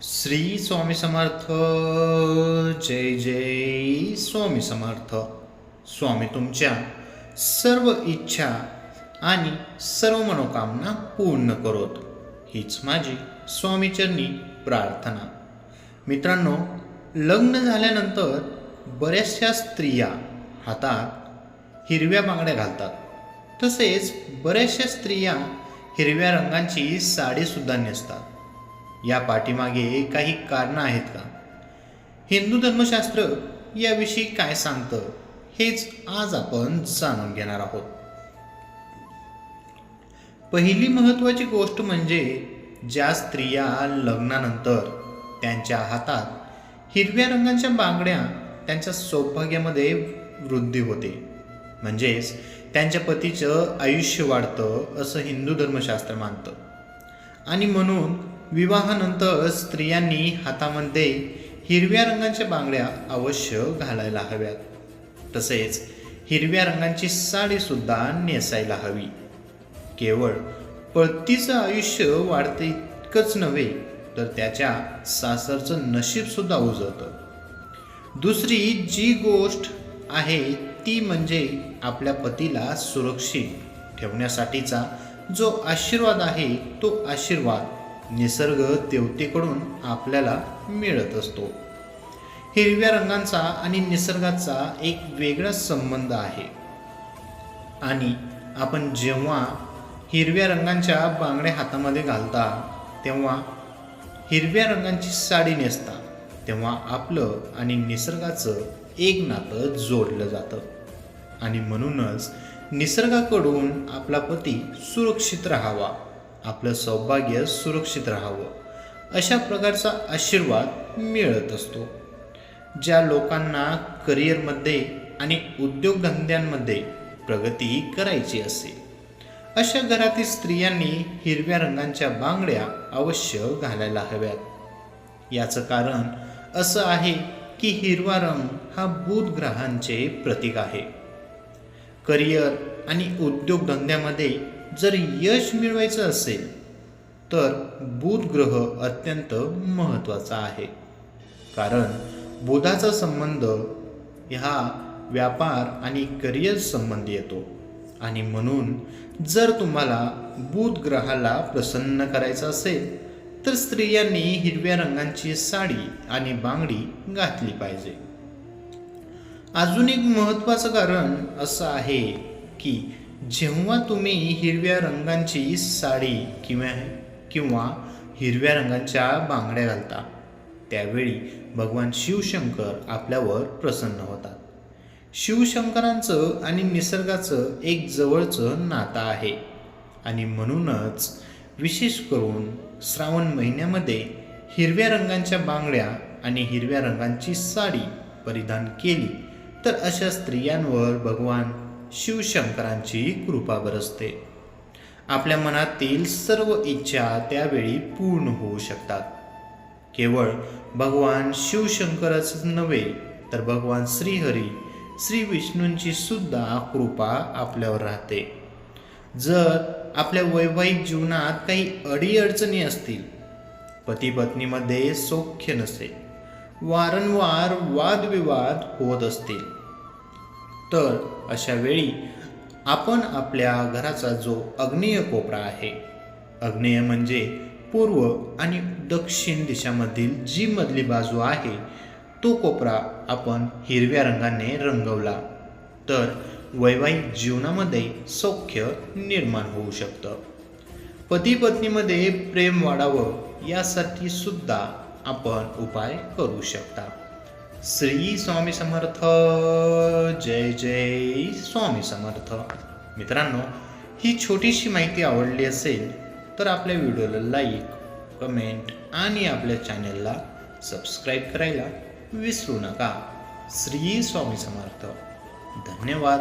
श्री स्वामी समर्थ. जय जय स्वामी समर्थ. स्वामी तुमच्या सर्व इच्छा आणि सर्व मनोकामना पूर्ण करोत, हीच माझी स्वामीचरणी प्रार्थना. मित्रांनो, लग्न झाल्यानंतर बऱ्याचशा स्त्रिया हातात हिरव्या बांगड्या घालतात. तसेच बऱ्याचशा स्त्रिया हिरव्या रंगाची साडीसुद्धा नेसतात. या पाठीमागे काही कारणं आहेत का? हिंदू धर्मशास्त्र याविषयी काय सांगतं, हेच आज आपण जाणून घेणार आहोत. पहिली महत्त्वाची गोष्ट म्हणजे ज्या स्त्रिया लग्नानंतर त्यांच्या हातात हिरव्या रंगाच्या बांगड्या, त्यांच्या सौभाग्यामध्ये वृद्धी होते. म्हणजेच त्यांच्या पतीचं आयुष्य वाढतं असं हिंदू धर्मशास्त्र मानतं. आणि म्हणून विवाहानंतर स्त्रियांनी हातामध्ये हिरव्या रंगाच्या बांगड्या अवश्य घालायला हव्यात. तसेच हिरव्या रंगाची साडीसुद्धा नेसायला हवी. केवळ पतीचं आयुष्य वाढतं इतकंच नव्हे, तर त्याच्या सासरचं नशीबसुद्धा उजळतं. दुसरी जी गोष्ट आहे ती म्हणजे आपल्या पतीला सुरक्षित ठेवण्यासाठीचा जो आशीर्वाद आहे, तो आशीर्वाद निसर्ग देवतेकडून आपल्याला मिळत असतो. हिरव्या रंगाचा आणि निसर्गाचा एक वेगळा संबंध आहे. आणि आपण जेव्हा हिरव्या रंगाच्या बांगड्या हातामध्ये घालता, तेव्हा हिरव्या रंगाची साडी नेसता, तेव्हा आपलं आणि निसर्गाचं एक नातं जोडलं जातं. आणि म्हणूनच निसर्गाकडून आपला पती सुरक्षित राहावा, आपलं सौभाग्य सुरक्षित राहावं, अशा प्रकारचा आशीर्वाद मिळत असतो. ज्या लोकांना करिअरमध्ये आणि उद्योगधंद्यांमध्ये प्रगती करायची असेल, अशा घरातील स्त्रियांनी हिरव्या रंगाच्या बांगड्या अवश्य घालायला हव्यात. याचं कारण असं आहे की हिरवा रंग हा बुध ग्रहांचे प्रतीक आहे. करिअर आणि उद्योगधंद्यामध्ये जर यश मिळवायचं असेल तर बुध ग्रह अत्यंत महत्त्वाचा आहे. कारण बुधाचा संबंध हा व्यापार आणि करिअर संबंधी येतो. आणि म्हणून जर तुम्हाला बुध ग्रहाला प्रसन्न करायचं असेल तर स्त्रियांनी हिरव्या रंगाची साडी आणि बांगडी घातली पाहिजे. अजून एक महत्त्वाचं कारण असं आहे की जेव्हा तुम्ही हिरव्या रंगाची साडी किंवा हिरव्या रंगाच्या बांगड्या घालता, त्यावेळी भगवान शिवशंकर आपल्यावर प्रसन्न होतात. शिवशंकरांचं आणि निसर्गाचं एक जवळचं नातं आहे. आणि म्हणूनच विशेष करून श्रावण महिन्यामध्ये हिरव्या रंगाच्या बांगड्या आणि हिरव्या रंगाची साडी परिधान केली तर अशा स्त्रियांवर भगवान शिवशंकरांची कृपा बरसते. आपल्या मनातील सर्व इच्छा त्यावेळी पूर्ण होऊ शकतात. केवळ भगवान शिवशंकरच नव्हे, तर भगवान श्रीहरी, श्री विष्णूंची सुद्धा कृपा आपल्यावर राहते. जर आपल्या वैवाहिक जीवनात काही अडीअडचणी असतील, पती पत्नीमध्ये सौख्य नसेल, वारंवार वादविवाद होत असतील, तर अशा वेळी आपण आपल्या घराचा जो आग्नेय कोपरा आहे, आग्नेय म्हणजे पूर्व आणि दक्षिण दिशामधील जी मधली बाजू आहे, तो कोपरा आपण हिरव्या रंगाने रंगवला तर वैवाहिक जीवनामध्ये सौख्य निर्माण होऊ शकतं. पती पत्नीमध्ये प्रेम वाढावं यासाठी सुद्धा आपण उपाय करू शकता. श्री स्वामी समर्थ. जय जय स्वामी समर्थ. मित्रांनो, ही छोटीशी माहिती आवडली असेल तर आपल्या व्हिडिओला लाईक, कमेंट आणि आपल्या चॅनलला सबस्क्राईब करायला विसरू नका. श्री स्वामी समर्थ. धन्यवाद.